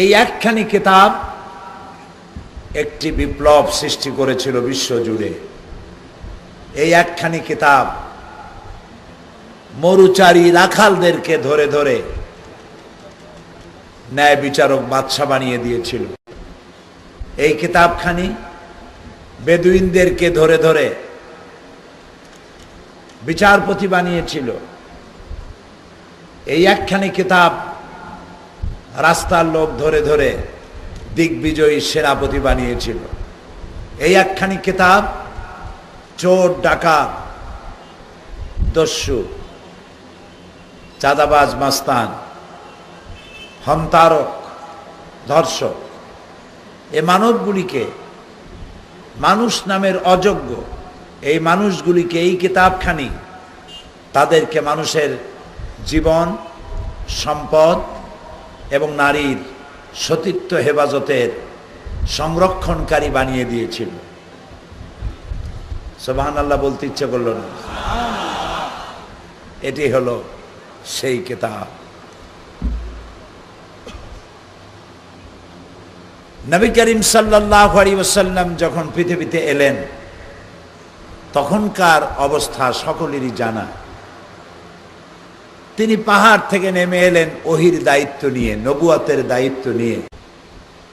এই একখানি কিতাব একটি বিপ্লব সৃষ্টি করেছিল বিশ্বজুড়ে। এই একখানি কিতাব মরুচারী রাখালদেরকে ধরে ধরে ন্যায় বিচারক বাদশা বানিয়ে দিয়েছিল। এই কিতাবখানি বেদুইনদেরকে ধরে ধরে বিচারপতি বানিয়েছিল। এই একখানি কিতাব রাস্তার লোক ধরে ধরে দিগ্বিজয়ী সেনাপতি বানিয়েছিল। এই একখানি কিতাব চোর, ডাকাত, দস্যু, চাঁদাবাজ, মাস্তান, হন্তারক, ধর্ষক, এ মানবগুলিকে, মানুষ নামের অযোগ্য এই মানুষগুলিকে এই কিতাবখানি তাদেরকে মানুষের জীবন, সম্পদ এবং নারীর সতীত্ব হেফাজতের সংরক্ষণকারী বানিয়ে দিয়েছিল। সুবহানাল্লাহ বলতে ইচ্ছে করল না। এটি হলো সেই কিতাব। নবী করিম সাল্লাল্লাহু আলাইহি ওয়াসাল্লাম যখন পৃথিবীতে এলেন তখনকার অবস্থা সকলেরই জানা। তিনি পাহাড় থেকে নেমে এলেন ওহির দায়িত্ব নিয়ে, নবুয়তের দায়িত্ব নিয়ে।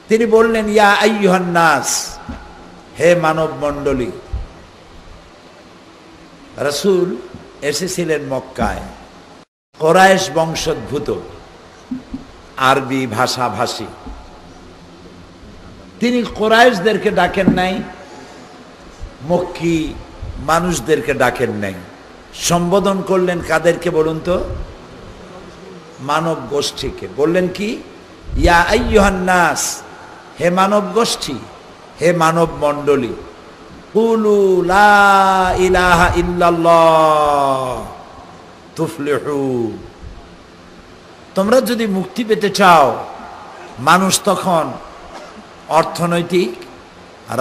তিনি বললেন, ইয়া আইয়ুহান নাস, হে মানব মণ্ডলী। রাসূল এসেছিলেন মক্কায়, কুরাইশ বংশোদ্ভূত, আরবি ভাষাভাষী। তিনি কুরাইশদেরকে ডাকেন নাই, মক্কি মানুষদেরকে ডাকেন নাই। সম্বোধন করলেন কাদেরকে বলুন তো? মানব গোষ্ঠীকে। বললেন কি? ইয়া আইয়ুহান নাস, হে মানব গোষ্ঠী, হে মানব মণ্ডলী, কুলু লা ইলাহা ইল্লাল্লাহ তুফলিহু। তোমরা যদি মুক্তি পেতে চাও, মানুষ তখন অর্থনৈতিক,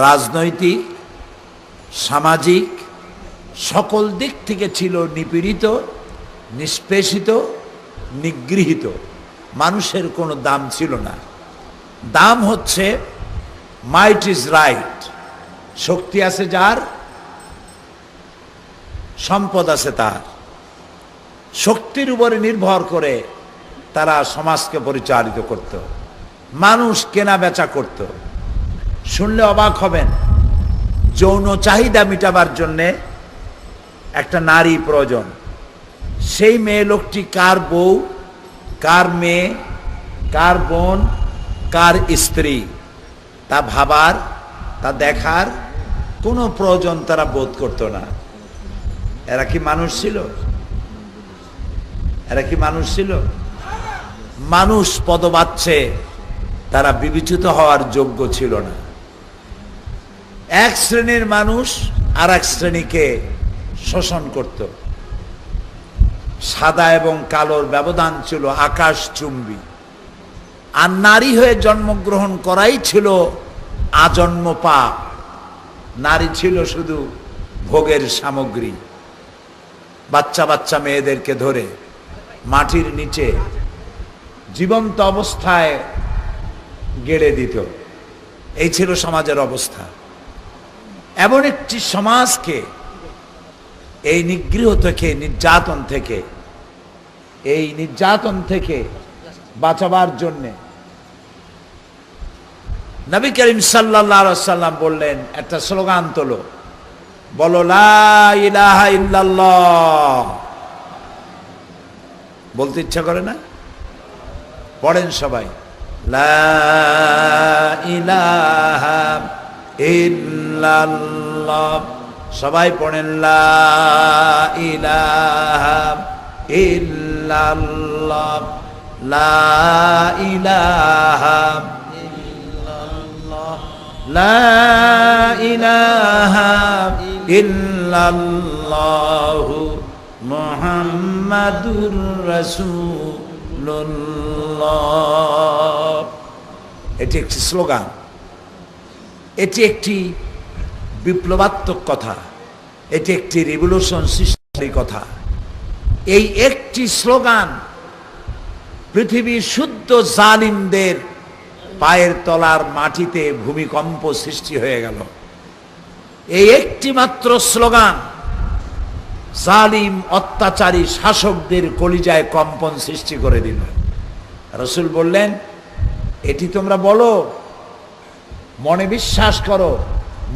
রাজনৈতিক, সামাজিক সকল দিক থেকে ছিল নিপীড়িত, নিষ্পেষিত, নিগৃহীত। মানুষের কোনো দাম ছিল না। দাম হচ্ছে মাইট ইজ রাইট, শক্তি আছে যার, সম্পদ আছে তার। শক্তির উপরে নির্ভর করে তারা সমাজকে পরিচালিত করত, মানুষ কেনা বেচা করত। শুনলে অবাক হবেন, যৌন চাহিদা মিটাবার জন্যে একটা নারী প্রয়োজন। সেই মেয়ে লোকটি কার বউ, কার মেয়ে, কার বোন, কার স্ত্রী, তা ভাবার, তা দেখার কোনো প্রয়োজন তারা বোধ করত না। এরা কি মানুষ ছিল? এরা কি মানুষ ছিল? মানুষ পদবাচ্যে তারা বিবেচিত হওয়ার যোগ্য ছিল না। এক শ্রেণীর মানুষ আর এক শ্রেণীকে শোষণ করত। সাদা এবং কালোর ব্যবধান ছিল আকাশচুম্বী। আর নারী হয়ে জন্মগ্রহণ করাই ছিল আজন্ম পাপ। নারী ছিল শুধু ভোগের সামগ্রী। বাচ্চা বাচ্চা মেয়েদেরকে ধরে মাটির নিচে জীবন্ত অবস্থায় গেড়ে দিত। এই ছিল সমাজের অবস্থা। এমন একটি সমাজকে এই নিগৃহ থেকে, নির্যাতন থেকে বাঁচাবার জন্যে নবী করিম সাল্লাল্লাহু আলাইহি ওয়াসাল্লাম বললেন, একটা স্লোগান তোলো, বলো লা ইলাহা ইল্লাল্লাহ। বলতে ইচ্ছা করে না? পড়েন সবাই, লা ইলাহা ইল্লাল্লাহ। সবাই পড়েন, লা ইলাহা ইল্লাল্লাহ, লা ইলাহা ইল্লাল্লাহ, লা ইলাহা ইল্লাল্লাহ মুহাম্মাদুর রাসূলুল্লাহ। এটি একটি স্লোগান, এটি একটি বিপ্লবাত্মক কথা, এটি একটি রিভলিউশন সৃষ্টির কথা। এই একটি স্লোগান পৃথিবীর শুদ্ধ জালিমদের পায়ের তলার মাটিতে ভূমিকম্প সৃষ্টি হয়ে গেল। এই একটি মাত্র স্লোগান জালিম অত্যাচারী শাসকদের কলিজায় কম্পন সৃষ্টি করে দিল। রাসূল বললেন, এটি তোমরা বলো, মনে বিশ্বাস করো,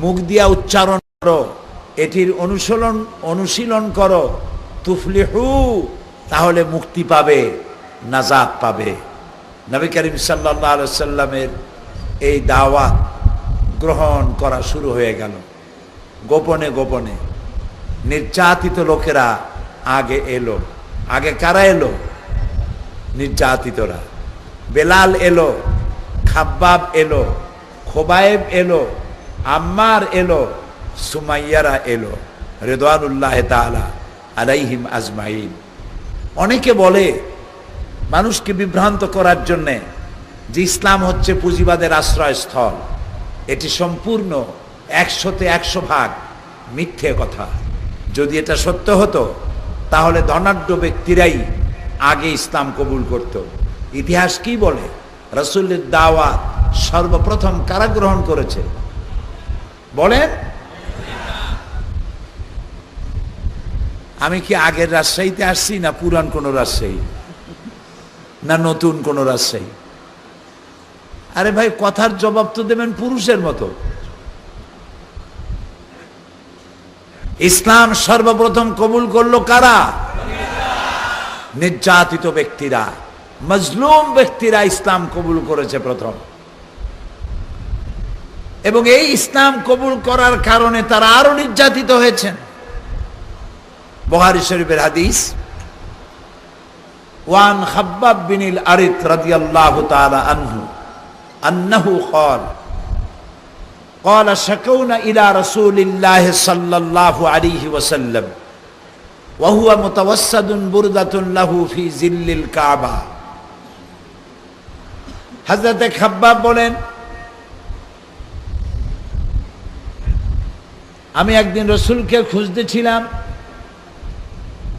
মুখ দিয়া উচ্চারণ করো, এটির অনুশীলন করো, তুফলিহু, তাহলে মুক্তি পাবে, নাজাত পাবে। নবী করিম সাল্লাল্লাহু আলাইহি ওয়াসাল্লামের এই দাওয়াত গ্রহণ করা শুরু হয়ে গেল। গোপনে গোপনে নির্যাতিত লোকেরা আগে এলো। আগে কারা এলো? নির্যাতিতরা। বেলাল এলো, খাব্বাব এলো, খোবায়েব এলো, আম্মার এলো, সুমাইয়ারা এলো, রিদওয়ানুল্লাহ তাআলা আলাইহিম আজমাইন। অনেকে বলে মানুষকে বিভ্রান্ত করার জন্যে যে ইসলাম হচ্ছে পুঁজিবাদের আশ্রয়স্থল। এটি সম্পূর্ণ 100-তে 100 ভাগ মিথ্যে কথা। যদি এটা সত্য হতো তাহলে ধনাঢ্য ব্যক্তিরাই আগে ইসলাম কবুল করত। ইতিহাস কি বলে? রাসূলের দাওয়াত সর্বপ্রথম কারা গ্রহণ করেছে বলেন? আমি কি আগের রাজশাহীতে আসছি, না পুরান কোন রাজশাহী, না নতুন কোন রাজশাহী? আরে ভাই, কথার জবাব তো দেবেন পুরুষের মতো। ইসলাম সর্বপ্রথম কবুল করলো কারা? নির্যাতিত ব্যক্তিরা, মজলুম ব্যক্তিরা ইসলাম কবুল করেছে প্রথম। এবং এই ইসলাম কবুল করার কারণে তারা আরো নির্যাতিত হয়েছেন। বুখারী শরীফের হাদিস, ওয়ান খাব্বাব বিনিল আরিত রাদিয়াল্লাহু তাআলা আনহু আন্নাহু قال شكونا إلى رسول الله صلى الله عليه وسلم وهو متوسد بردة له في ظل الكعبة। হযরত খাব্বাব বলেন, আমি একদিন রাসূলকে খুঁজতেছিলাম,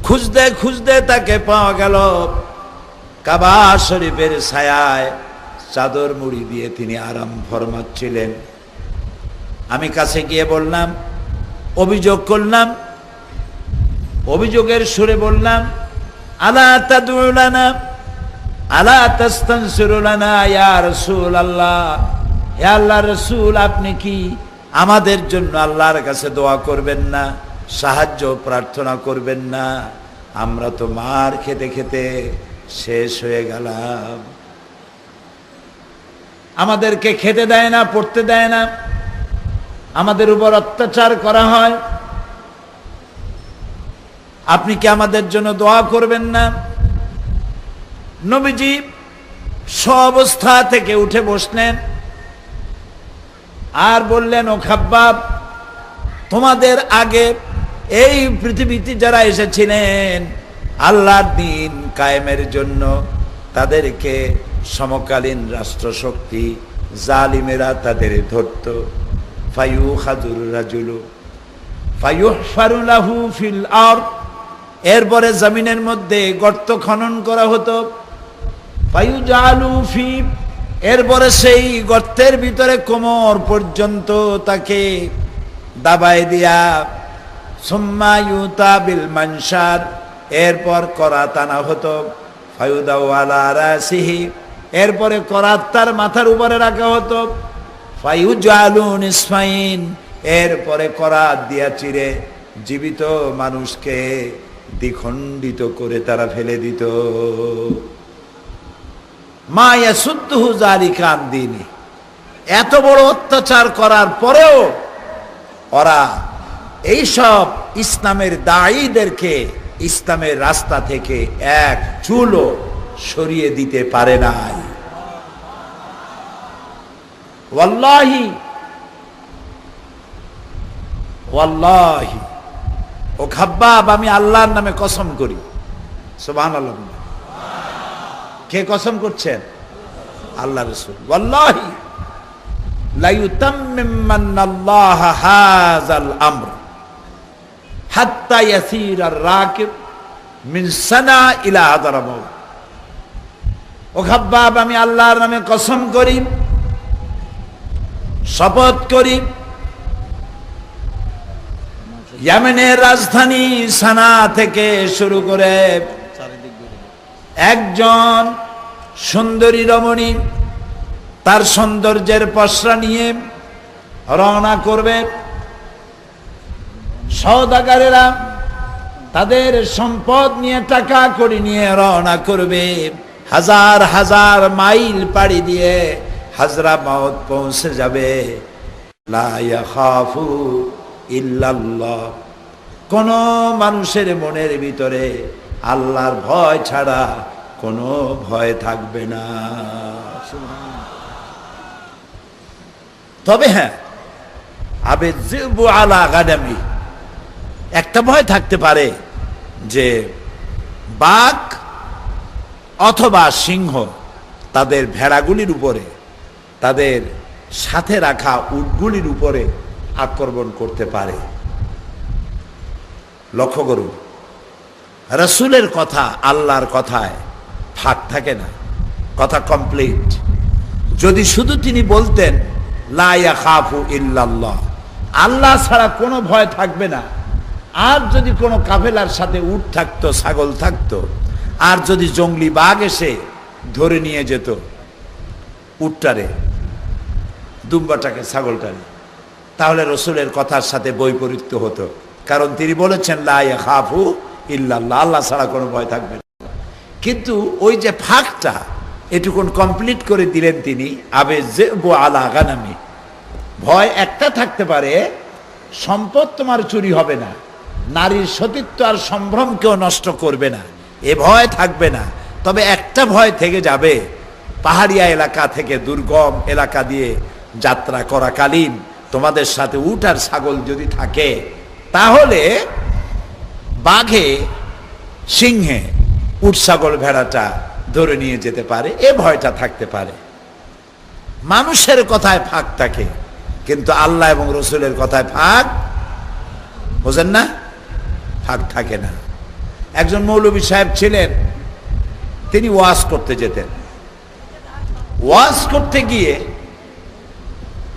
খুঁজতে খুঁজতে তাকে পাওয়া গেল কাবা শরীফের ছায়ায় চাদর মুড়ি দিয়ে তিনি আরাম ফরমাচ্ছিলেন। আমি কাছে গিয়ে বললাম, অভিযোগ করলাম, অভিযোগের সুরে বললাম, আলা তাদউ লানা আলা তাস্তানসিরু লানা ইয়া রাসূলুল্লাহ, হে আল্লাহর রাসূল, আপনি কি আমাদের জন্য আল্লাহর কাছে দোয়া করবেন না, সাহায্য প্রার্থনা করবেন না? আমরা তো মার খেতে খেতে শেষ হয়ে গেলাম, আমাদেরকে খেতে দেয় না, পড়তে দেয় না, আমাদের উপর অত্যাচার করা হয়, আপনি কি আমাদের জন্য দোয়া করবেন না? নবীজি স্বঅবস্থা থেকে উঠে বসলেন আর বললেন, ও খাব্বাব, তোমাদের আগে এই পৃথিবীতে যারা এসেছিলেন আল্লাহর দ্বীন কায়েমের জন্য, তাদেরকে সমকালীন রাষ্ট্রশক্তি জালিমেরা তাদের ধরত। ফায়ুখাযুর রাজুলু ফায়ুহফারু লাহু ফিল আরদ, এরপরে জমিনের মধ্যে গর্ত খনন করা হতো। ফায়ুজালু ফি, এরপরে সেই গর্তের ভিতরে কোমর পর্যন্ত তাকে দাবায় দিয়া, সুম্মা ইউতা বিল মানশার, এরপর করাত আনা হতো। ফায়ুদাউ আলা রাসিহি, এরপরে করাত তার মাথার উপরে রাখা হতো। ফায়ুজালু নিসফাইন, এরপরে করাত দিয়া চিরে জীবিত মানুষকে দ্বিখণ্ডিত করে তারা ফেলে দিত। মা ইয়াসুদ্দুহু যালিকা আন দীনি, এত বড় অত্যাচার করার পরেও ওরা এইসব ইসলামের দায়ীদেরকে ইসলামের রাস্তা থেকে এক চুলও সরিয়ে দিতে পারে নাই। ওয়াল্লাহি ওয়াল্লাহি, ও খাব্বাব, আমি আল্লাহর নামে কসম করি। সুবহানাল্লাহ। কে কসম করছেন? আল্লাহ রাসূল। ওয়াল্লাহি লা ইউতাম্মিমান্নাল্লাহু হাযাল আমর হাত্তা ইয়াসিরা আর-রাকিব মিন সানা ইলা হাদারামাউত। ও খাব্বাব, আমি আল্লাহর নামে কসম করি, শপথ করি ইয়েমেনের রাজধানী সানা থেকে শুরু করে একজন সুন্দরী রমণী তার সৌন্দর্যের পসরা নিয়ে রওনা করবে। সওদাগরেরা তাদের সম্পদ নিয়ে টাকা কড়ি নিয়ে রওনা করবে। হাজার হাজার মাইল পাড়ি দিয়ে হাজরামাউত পৌঁছে যাবে। লা ইয়াখাফু ইল্লাল্লাহ, কোন মানুষের মনের ভিতরে আল্লাহর ভয় ছাড়া কোনো ভয় থাকবে না। তবে হ্যাঁ, আবেযিবু আলা গানামি, একটা ভয় থাকতে পারে যে বাঘ অথবা সিংহ তাদের ভেড়াগুলির উপরে, তাদের সাথে রাখা উটগুলির উপরে আক্রমণ করতে পারে। লক্ষ্য করুন, রাসূলের কথা আল্লাহর কথায় ফাঁক থাকে না, কথা কমপ্লিট। যদি শুধু তিনি বলতেন লা ইয়াখাফু ইল্লাল্লাহ, আল্লাহ ছাড়া কোনো ভয় থাকবে না, আর যদি কোনো কাফেলার সাথে উট থাকতো, ছাগল থাকতো, আর যদি জঙ্গলি বাঘ এসে ধরে নিয়ে যেত উটটারে, দুম্বাটাকে, ছাগলটারে, তাহলে রসুলের কথার সাথে বৈপরীত্য হতো। কারণ তিনি বলেছেন লা ইয়াখাফু ইল্লাল্লাহ, আল্লাহ ছাড়া কোনো ভয় থাকবে না। কিন্তু ওই যে ফাঁকটা এটুকুন কমপ্লিট করে দিলেন তিনি, আবেযিবু আলা গানামি। ভয় একটা থাকতে পারে, সম্পদ তোমার চুরি হবে না, নারীর সতীত্ব আর সম্ভ্রম কেউ নষ্ট করবে না, এ ভয় থাকবে না। তবে একটা ভয় থেকে যাবে, পাহাড়িয়া এলাকা থেকে দুর্গম এলাকা দিয়ে যাত্রা করাকালীন তোমাদের সাথে উট আর ছাগল যদি থাকে, তাহলে বাঘে সিংহে উট ছাগল ভেড়াটা ধরে নিয়ে যেতে পারে, এ ভয়টা থাকতে পারে। মানুষের কথায় ফাঁক থাকে, কিন্তু আল্লাহ এবং রসুলের কথায় ফাঁক, বোঝেন না, ফাঁক থাকে না। একজন মৌলভী সাহেব ছিলেন, তিনি ওয়াজ করতে যেতেন। ওয়াজ করতে গিয়ে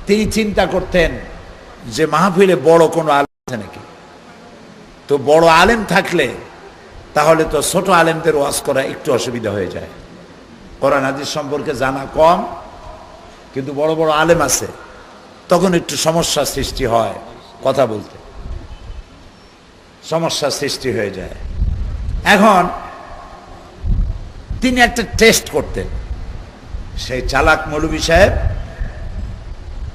তিনি চিন্তা করতেন যে মাহফিলে বড় কোনো আলেম আছে নাকি। তো বড় আলেম থাকলে তাহলে তো ছোট আলেমদের ওয়াজ করা একটু অসুবিধা হয়ে যায়। কোরআন হাদিস সম্পর্কে জানা কম, কিন্তু বড় বড় আলেম আছে, তখন একটু সমস্যার সৃষ্টি হয়, কথা বলতে সমস্যার সৃষ্টি হয়ে যায়। এখন তিনি একটা টেস্ট করতেন, সেই চালাক মৌলভী সাহেব,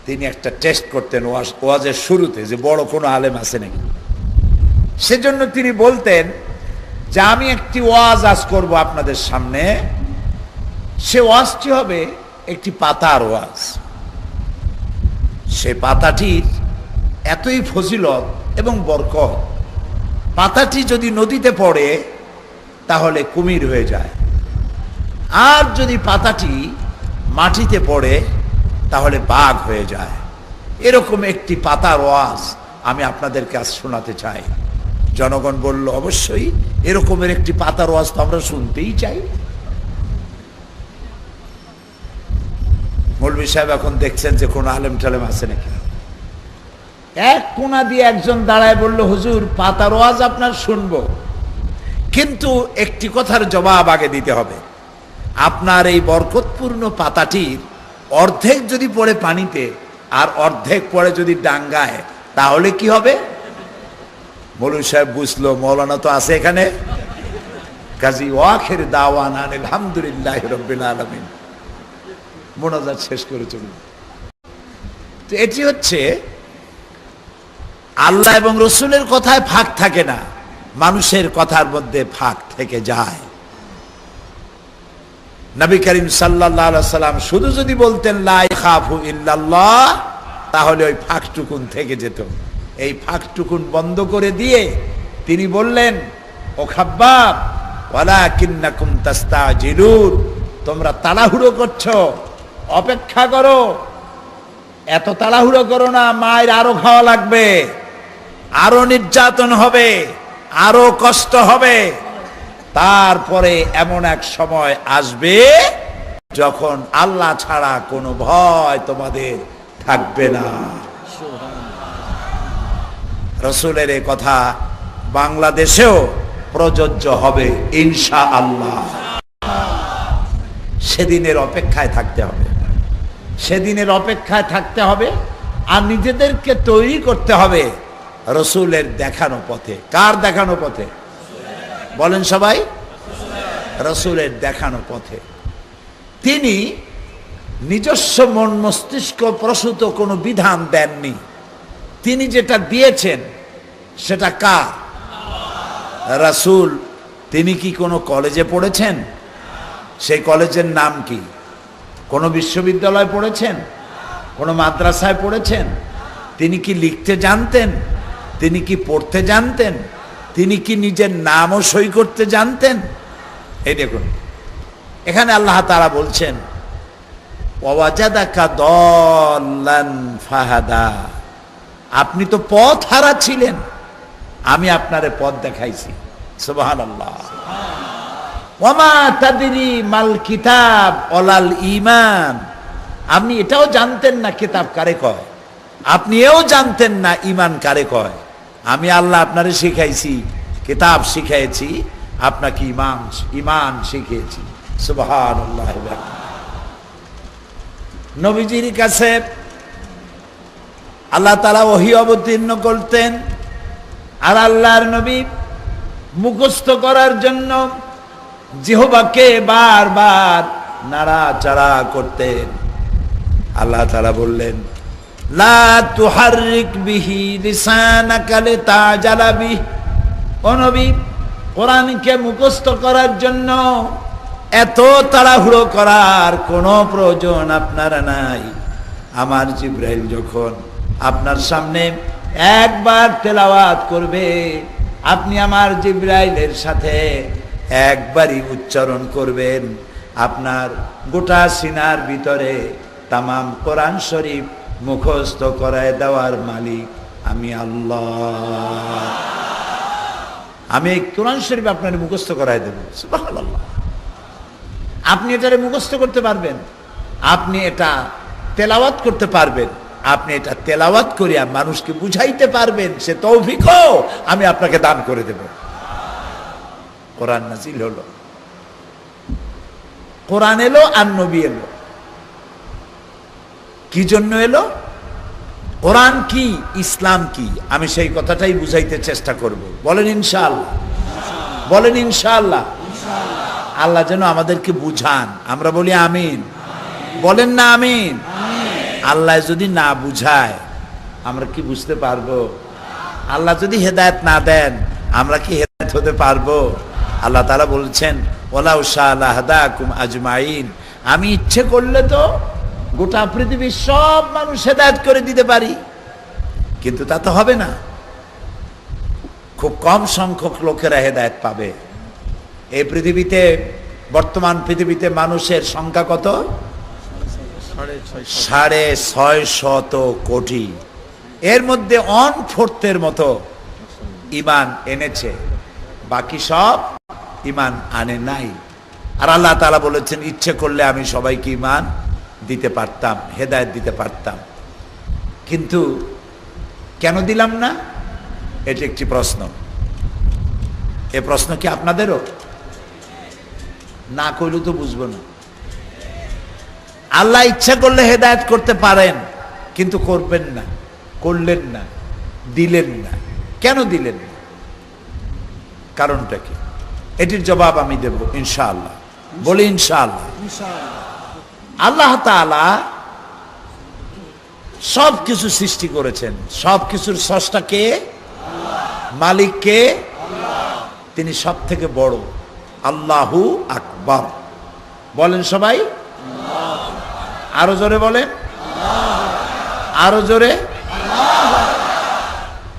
তিনি একটা টেস্ট করতেন ওয়াজের শুরুতে যে বড় কোনো আলেম আছে নাকি। সেজন্য তিনি বলতেন যে আমি একটি ওয়াজ আজ করব আপনাদের সামনে, সে ওয়াজটি হবে একটি পাতার ওয়াজ। সে পাতাটির এতই ফজিলত এবং বরকত, পাতাটি যদি নদীতে পড়ে তাহলে কুমির হয়ে যায়, আর যদি পাতাটি মাটিতে পড়ে তাহলে বাঘ হয়ে যায়। এরকম একটি পাতার ওয়াজ আমি আপনাদেরকে আজ শোনাতে চাই। জনগণ বলল, অবশ্যই এরকমের একটি পাতার ওয়াজ তো আমরা শুনতেই চাই। মৌলভী সাহেব এখন দেখছেন যে কোনো আলেম টালেম আছে নাকি। এক কোনা দিয়ে একজন দাঁড়ায় বলল, হুজুর পাতার ওয়াজ আপনার শুনবো, কিন্তু একটি কথার জবাব আগে দিতে হবে। আপনার এই বরকতপূর্ণ পাতাটির অর্ধেক যদি পড়ে পানিতে আর অর্ধেক পড়ে যদি ডাঙ্গায়, তাহলে কি হবে? মৌলভী সাহেব বুঝলো মৌলানা তো আছে এখানে। কাজী ওয়াখির দাওয়ানা আলহামদুলিল্লাহি রাব্বিল আলামিন, মোনাজাত শেষ করে চলুন। তো এটি হচ্ছে আল্লাহ এবং রসুলের কথায় ফাঁক থাকে না, মানুষের কথার মধ্যে ফাঁক থেকে যায়। নবী করিম সাল্লাল্লাহু আলাইহি সাল্লাম শুধু যদি বলতেন লা ইয়াখাফু ইল্লাল্লাহ, তাহলে ওই ফাঁকটুকুন থেকে যেত। এই ফাঁকটুকুন বন্ধ করে দিয়ে তিনি বললেন, ও খাব্বাব ওয়ালাকিন্নাকুম তাস্তাজিলুন, তোমরা তাড়াহুড়ো করছো, অপেক্ষা করো, এত তাড়াহুড়ো করো না, মায়ের আরো খাওয়া লাগবে, আরো নির্যাতন হবে, আরো কষ্ট হবে। তারপরে এমন এক সময় আসবে যখন আল্লাহ ছাড়া কোনো ভয় তোমাদের থাকবে না। রসুলের এই কথা বাংলাদেশেও প্রযোজ্য হবে ইনশাআল্লাহ। সেদিনের অপেক্ষায় থাকতে হবে, সেদিনের অপেক্ষায় থাকতে হবে। আর নিজেদেরকে তৈরি করতে হবে রসুলের দেখানো পথে। কার দেখানো পথে বলেন সবাই? রসুলের দেখানো পথে। তিনি নিজস্ব মন মস্তিষ্ক প্রসূত কোনো বিধান দেননি। তিনি যেটা দিয়েছেন সেটা কার? রাসূল। তিনি কি কোনো কলেজে পড়েছেন? সেই কলেজের নাম কি? কোনো বিশ্ববিদ্যালয় পড়েছেন? কোনো মাদ্রাসায় পড়েছেন? তিনি কি লিখতে জানতেন? তিনি কি পড়তে জানতেন? তিনি কি নিজের নামও সই করতে জানতেন? এই দেখুন, এখানে আল্লাহ তাআলা বলছেন ওয়াজাদাকা দাল্লান ফাহাদা। আপনি তো পথ হারা ছিলেন, আমি আপনারে পথ দেখাইছি। সুবহানাল্লাহ। ওয়ামা তাদরি মাল কিতাব ওয়ালাল ঈমান। আপনি এটাও জানতেন না কিতাব কারে কয়, আপনি এও জানতেন না ঈমান কারে কয়। আমি আল্লাহ আপনারে শিখাইছি, কিতাব শিখাইছি, আপনাকে ঈমান শিখিয়েছি। সুবহানাল্লাহ। নবীজির কাছে আল্লাহ তাআলা ওহী অবতীর্ণ করতেন, আর আল্লাহর নবী মুখস্থ করার জন্য জিহ্বাকে বারবার নাড়াচাড়া করতেন। আল্লাহ তাআলা বললেন লা তুহাররিক বিহি লিসানাকা লিতাজালা বিহি। ও নবী, কোরআনকে মুখস্থ করার জন্য এত তাড়াহুড়ো করার কোনো প্রয়োজন আপনার নাই। আমার জিবরাইল যখন আপনার সামনে একবার তেলাওয়াত করবে, আপনি আমার জিবরাইলের সাথে একবারই উচ্চারণ করবেন, আপনার গোটা সিনার ভিতরে তামাম কোরআন শরীফ মুখস্থ করায় দেওয়ার মালিক আমি আল্লাহ। আমি কোরআন শরীফ আপনার মুখস্থ করায় দেব। সুবহানাল্লাহ। আপনি এটারে মুখস্থ করতে পারবেন, আপনি এটা তেলাওয়াত করতে পারবেন, আপনি এটা তেলাওয়াত করিয়া মানুষকে বুঝাইতে পারবেন, সে তৌফিকও আমি আপনাকে দান করে দেব। কোরআন নাজিল হলো, কোরআন এলো আর নবী এলো। কি জন্য এলো? কোরআন কি, ইসলাম কি, আমি সেই কথাটাই বুঝাইতে চেষ্টা করব। বলেন ইনশাআল্লাহ, বলেন ইনশাআল্লাহ। আল্লাহ যেন আমাদেরকে বুঝান, আমরা বলি আমিন। বলেন না আমিন। আল্লাহ যদি না বুঝায় আমরা কি বুঝতে পারবো? আল্লাহ যদি হেদায়েত না দেন আমরা কি হেদায়েত হতে পারবো? আল্লাহ তাআলা বলছেন ওয়ালাউ শাআ লাহাদাকুম আজমাইন। আমি ইচ্ছে করলে তো গোটা পৃথিবীর সব মানুষ হেদায়েত করে দিতে পারি, কিন্তু তা তো হবে না। খুব কম সংখ্যক লোকেরা হেদায়েত পাবে। এই পৃথিবীতে, বর্তমান পৃথিবীতে মানুষের সংখ্যা কত? 650 কোটি। এর মধ্যে 1/4 মতো ঈমান এনেছে, বাকি সব ঈমান আনে নাই। আর আল্লাহ তাআলা বলেছেন ইচ্ছে করলে আমি সবাইকে ঈমান দিতে পারতাম, হেদায়েত দিতে পারতাম, কিন্তু কেন দিলাম না? এটি একটি প্রশ্ন। এ প্রশ্ন কি আপনাদেরও? না কইলে তো বুঝবো না। আল্লাহ ইচ্ছা করলে হেদায়েত করতে পারেন, কিন্তু করবেন না, করলেন না, দিলেন না। কেন দিলেন না? কারণটা কি? এটির জবাব আমি দেব ইনশাআল্লাহ। বলি ইনশাআল্লাহ। আল্লাহ তাআলা সব কিছু সৃষ্টি করেছেন, সব কিছুর স্রষ্টা কে? মালিক কে? তিনি সব থেকে বড়। আল্লাহু আকবার। বলেন সবাই, আরো জোরে বলেন, আরো জোরে।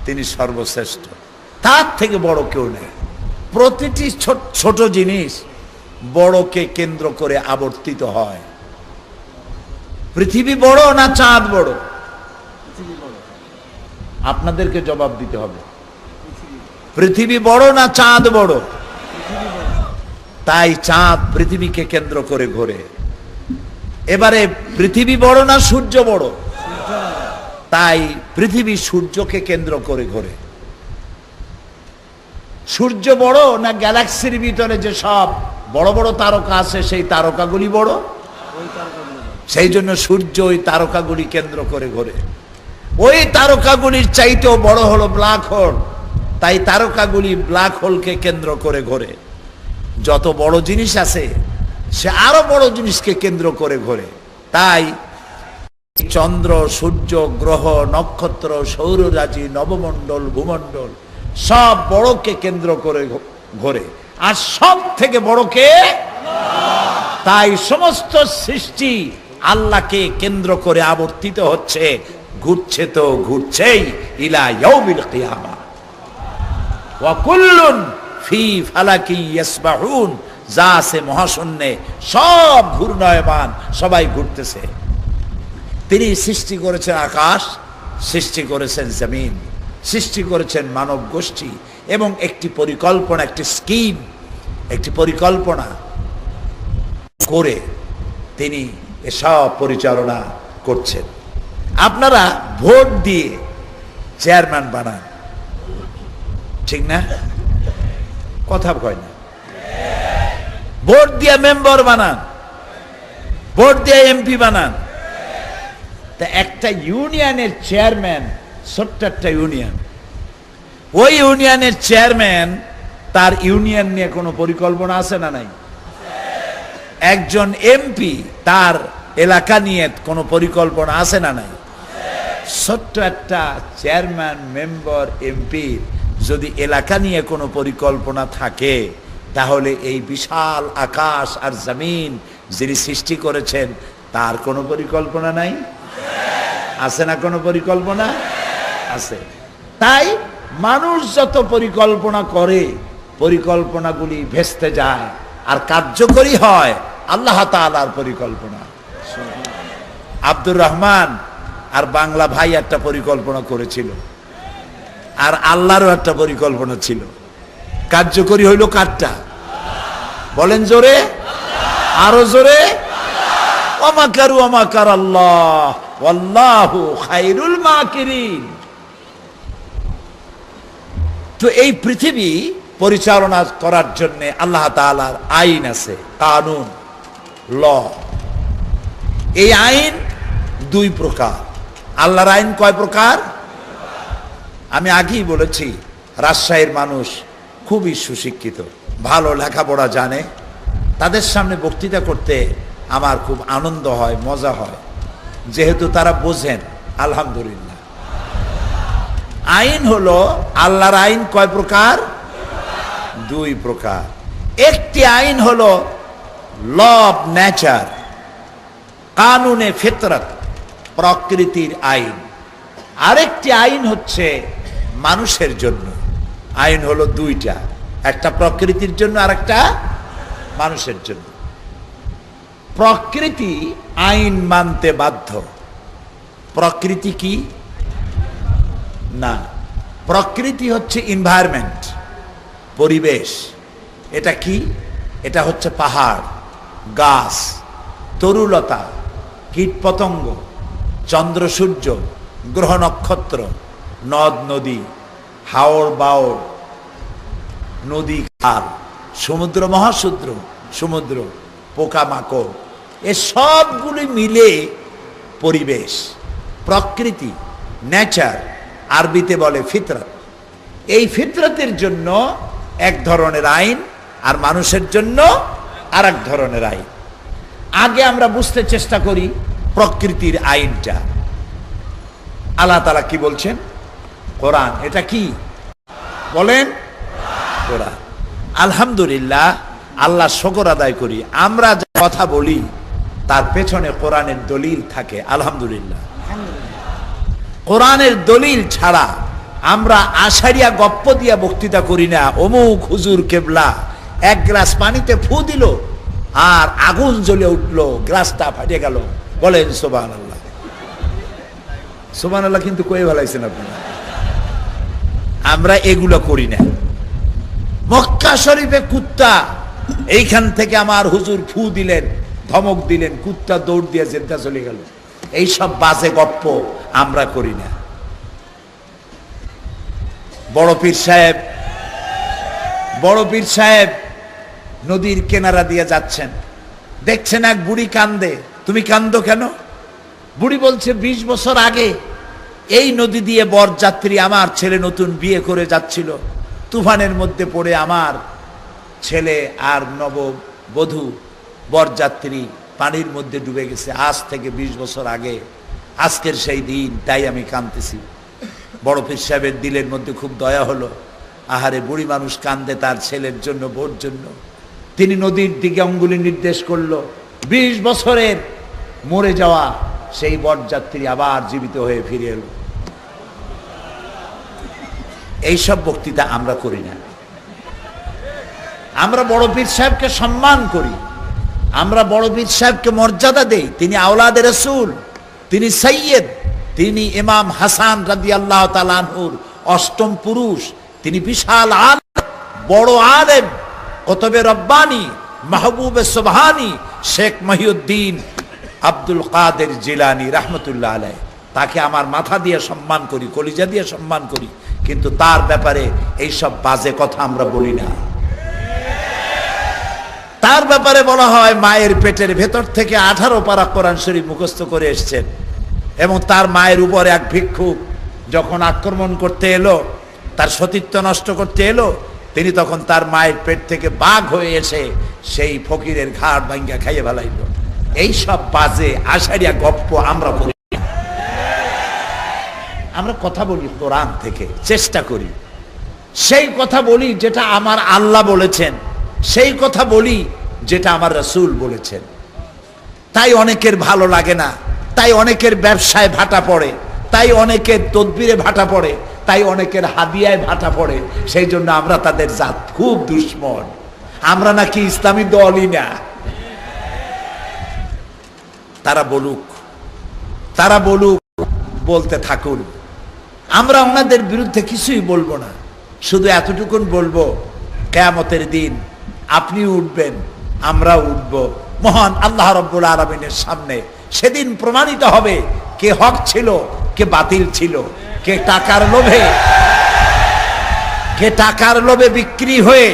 তিনি সর্বশ্রেষ্ঠ, তার থেকে বড় কেউ নেই। প্রতিটি ছোট জিনিস বড়কে কেন্দ্র করে আবর্তিত হয়। পৃথিবী বড় না চাঁদ বড়? আপনাদেরকে জবাব দিতে হবে। পৃথিবী বড় না চাঁদ বড়? তাই চাঁদ পৃথিবীকে কেন্দ্র করে ঘোরে। এবারে পৃথিবী বড় না সূর্য বড়? তাই পৃথিবী সূর্যকে কেন্দ্র করে ঘোরে। সূর্য বড় না গ্যালাক্সির ভিতরে যে সব বড় বড় তারকা আছে সেই তারকাগুলি বড়? সেই জন্য সূর্য ওই তারকাগুলি কেন্দ্র করে ঘোরে। ওই তারকাগুলির চাইতেও বড় হলো ব্ল্যাক হোল, তাই তারকাগুলি ব্ল্যাক হোলকে কেন্দ্র করে ঘোরে। যত বড় জিনিস আছে সে আরো বড় জিনিসকে কেন্দ্র করে ঘোরে। তাই চন্দ্র, সূর্য, গ্রহ, নক্ষত্র, সৌররাজি, নবমণ্ডল, ভূমণ্ডল সব বড়কে কেন্দ্র করে ঘোরে। আর সব থেকে বড়কে, তাই সমস্ত সৃষ্টি আল্লাহকে কেন্দ্র করে আবর্তিত হচ্ছে, ঘুরছে তো ঘুরছেই ইলা ইয়াউমিল কিয়ামা। ওয়া কুল্লুন ফি ফালাকি ইয়াসবাহুন, যা আছে মহাশূন্যে সব ঘূর্ণায়মান, সবাই ঘুরতেছে। তিনি সৃষ্টি করেছেন আকাশ, সৃষ্টি করেছেন জমিন, সৃষ্টি করেছেন মানব গোষ্ঠী এবং একটি পরিকল্পনা, একটি স্কিম, একটি পরিকল্পনা করে তিনি এসব পরিচালনা করছেন। আপনারা ভোট দিয়ে চেয়ারম্যান বানান, ঠিক না? কথা কয় না। ভোট দিয়ে মেম্বার বানান, ভোট দিয়ে এমপি বানান। তা একটা ইউনিয়নের চেয়ারম্যান, ছোট্ট একটা ইউনিয়ন, ওই ইউনিয়নের চেয়ারম্যান তার ইউনিয়ন নিয়ে কোনো পরিকল্পনা আছে না নাই? একজন এমপি তার এলাকা নিয়ে কোনো পরিকল্পনা আছে না নাই? ছোট্ট একটা চেয়ারম্যান, মেম্বার, এমপি যদি এলাকা নিয়ে কোনো পরিকল্পনা থাকে, তাহলে এই বিশাল আকাশ আর জমিন যিনি সৃষ্টি করেছেন তার কোনো পরিকল্পনা নাই? আছে না কোনো পরিকল্পনা? আছে। তাই মানুষ যত পরিকল্পনা করে, পরিকল্পনাগুলি ভেস্তে যায়, আর কার্যকরী হয় আল্লাহ তাআলার পরিকল্পনা। আব্দুর রহমান আর বাংলা ভাই একটা পরিকল্পনা করেছিল, আর আল্লাহরও একটা পরিকল্পনা ছিল। কার্যকরী হইল কারটা? বলেন জোরে, আরো জোরে। ওয়ামাকারু ওয়ামাকার আল্লাহ ওয়াল্লাহু খায়রুল মাকিরিন। তো এই পৃথিবী পরিচালনা করার জন্য আল্লাহ তাআলার আইন আছে, কানুন, ল। এই আইন দুই প্রকার। আল্লাহর আইন কয় প্রকার? আমি আগেই বলেছি, রাজশাহীর মানুষ খুবই সুশিক্ষিত, ভালো লেখাপড়া জানে। তাদের সামনে বক্তৃতা করতে আমার খুব আনন্দ হয়, মজা হয়, যেহেতু তারা বোঝেন। আলহামদুলিল্লাহ। আইন হলো, আল্লাহর আইন কয় প্রকার? দুই প্রকার। একটি আইন হলো ল অফ নেচার, কানুনে ফিতরত, প্রকৃতির আইন। আরেকটি আইন হচ্ছে মানুষের জন্য। আইন হলো দুইটা, একটা প্রকৃতির জন্য আর একটা মানুষের জন্য। প্রকৃতি আইন মানতে বাধ্য। প্রকৃতি কি? না, প্রকৃতি হচ্ছে এনভায়রনমেন্ট, পরিবেশ। এটা কি? এটা হচ্ছে পাহাড়, গাছ, তরুলতা, কীটপতঙ্গ, চন্দ্র সূর্য, গ্রহ নক্ষত্র, নদ নদী, হাওড় বাওড়, নদী খাল, সমুদ্র মহাসমুদ্র, সমুদ্র, পোকামাকড়, এ সবগুলি মিলে পরিবেশ, প্রকৃতি, নেচার, আরবিতে বলে ফিতরত। এই ফিতরতের জন্য এক ধরনের আইন, আর মানুষের জন্য আর এক ধরনের আইন। আগে আমরা বুঝতে চেষ্টা করি প্রকৃতির আইনটা। আল্লাহ তাআলা কি বলছেন? কোরআন। এটা কি বলেন? কোরআন। আলহামদুলিল্লাহ, আল্লাহ শুকর আদায় করি, আমরা যে কথা বলি তার পেছনে কোরআনের দলিল থাকে। আলহামদুলিল্লাহ। কোরআনের দলিল ছাড়া আমরা আশারিয়া গপ্প দিয়া বক্তৃতা করি না। অমুক হুজুর কেবলা এক গ্লাস পানিতে ফু দিল আর আগুন জ্বলে উঠলো, গ্লাসটা ফাটে গেল। বলেন সুবহানাল্লাহ। সুবহানাল্লাহ কিন্তু কয়ে ভালাইছেন আপনারা। আমরা এগুলো করি না। মক্কা শরীফে কুত্তা, এইখান থেকে আমার হুজুর ফু দিলেন, ধমক দিলেন, কুত্তা দৌড় দিয়ে জেদ্দা চলে গেল। এইসব বাজে গপ্প আমরা করি না। বড় পীর সাহেব নদীর কিনারা দিয়ে যাচ্ছেন, দেখছেন এক বুড়ি কান্দে। তুমি কান্দো কেন? বুড়ি বলছে 20 বছর আগে এই নদী দিয়ে বরযাত্রী, আমার ছেলে নতুন বিয়ে করে যাচ্ছিল, তুফানের মধ্যে পড়ে আমার ছেলে আর নববধূ বরযাত্রী পানির মধ্যে ডুবে গেছে। আজ থেকে 20 বছর আগে আজকের সেই দিন, তাই আমি কাঁদতেছি। বড় পীর সাহেবের দিলের মধ্যে খুব দয়া হলো। আহারে, বুড়ি মানুষ কান্দে তার ছেলের জন্য, বোর জন্য। তিনি নদীর দিকে অঙ্গুলি নির্দেশ করলো। 20 বছরের মরে যাওয়া সেই বরযাত্রী আবার জীবিত হয়ে ফিরে এলো। এইসব বক্তৃতা আমরা করি না। আমরা বড় পীর সাহেবকে সম্মান করি, আমরা বড় পীর সাহেবকে মর্যাদা দেই। তিনি আওলাদে রাসূল, তিনি সৈয়দ, তিনি ইমাম হাসান রাদিয়াল্লাহু তাআলা আনহুর 8ম পুরুষ। তিনি বিশাল আলেম, বড় আলেম, কুতুবে রব্বানি, মাহবুবে সুবহানি, শেখ মহিউদ্দিন আব্দুল কাদের জিলানী রাহমাতুল্লাহ আলাইহি। তাকে আমার মাথা দিয়ে সম্মান করি, কলিজা দিয়ে সম্মান করি, কিন্তু তার ব্যাপারে এইসব বাজে কথা আমরা বলি না। তার ব্যাপারে বলা হয় মায়ের পেটের ভেতর থেকে 18 পারা কোরআন শরীফ মুখস্থ করে এসেছেন, এবং তার মায়ের উপর এক ভিক্ষুক যখন আক্রমণ করতে এলো, তার সতীত্ব নষ্ট করতে এলো, তিনি তখন তার মায়ের পেট থেকে বাঘ হয়ে এসে সেই ফকিরের ঘাড় ভাঙ্গা খাইয়ে ফেলাইল। এইসব বাজে আশারিয়া গপ্প আমরা বলি। আমরা কথা বলি কোরআন থেকে, চেষ্টা করি সেই কথা বলি যেটা আমার আল্লাহ বলেছেন, সেই কথা বলি যেটা আমার রাসূল বলেছেন। তাই অনেকের ভালো লাগে না, তাই অনেকের ব্যবসায় ভাটা পড়ে, তাই অনেকের তদবিরে ভাটা পড়ে, তাই অনেকের হাদিয়ায় ভাটা পড়ে। সেই জন্য আমরা তাদের জাত খুব দুশ্মন। আমরা নাকি ইসলামী দলই না। তারা বলুক, বলতে থাকুন, আমরা ওনাদের বিরুদ্ধে কিছুই বলবো না। শুধু এতটুকুন বলবো, কিয়ামতের দিন আপনি উঠবেন, আমরা উঠব মহান আল্লাহ রাব্বুল আলামিনের সামনে। সেদিন প্রমাণিত হবে কে হক ছিল, কে বাতিল ছিল, কে টাকার লোভে বিক্রি হয়ে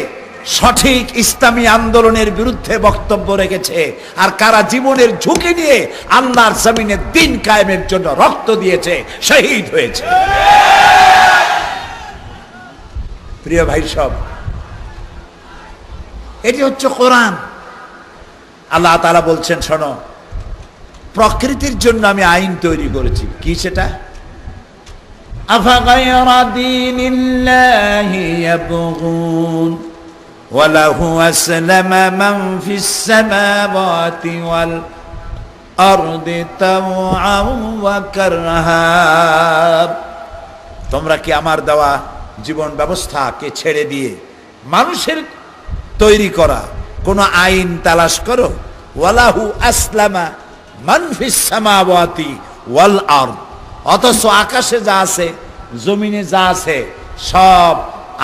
সঠিক ইসলামী আন্দোলনের বিরুদ্ধে বক্তব্য রেখেছে, আর কারা জীবনের ঝুঁকি নিয়ে আল্লাহর জমিনে দ্বীন কায়েমের জন্য রক্ত দিয়েছে, শহীদ হয়েছে। প্রিয় ভাই সব, এটি হচ্ছে কোরআন। আল্লাহ তাআলা বলছেন, শোনো, প্রকৃতির জন্য আমি আইন তৈরি করেছি। কি সেটা? আফাগায়রা দীনিল্লাহি ইয়াবগুন ওয়া লাহু আসলামা মান ফিস সামাওয়াতি ওয়াল আরদি তাওআন ওয়া কারহা। তোমরা কি আমার দেওয়া জীবন ব্যবস্থাকে ছেড়ে দিয়ে মানুষের তৈরি করা কোন আইন তালাশ করো? ওয়ালাহু আসলামা মান ফিস সামাওয়াতি ওয়াল আরদ, অথচ আকাশে যা আছে, জমিনে যা আছে, সব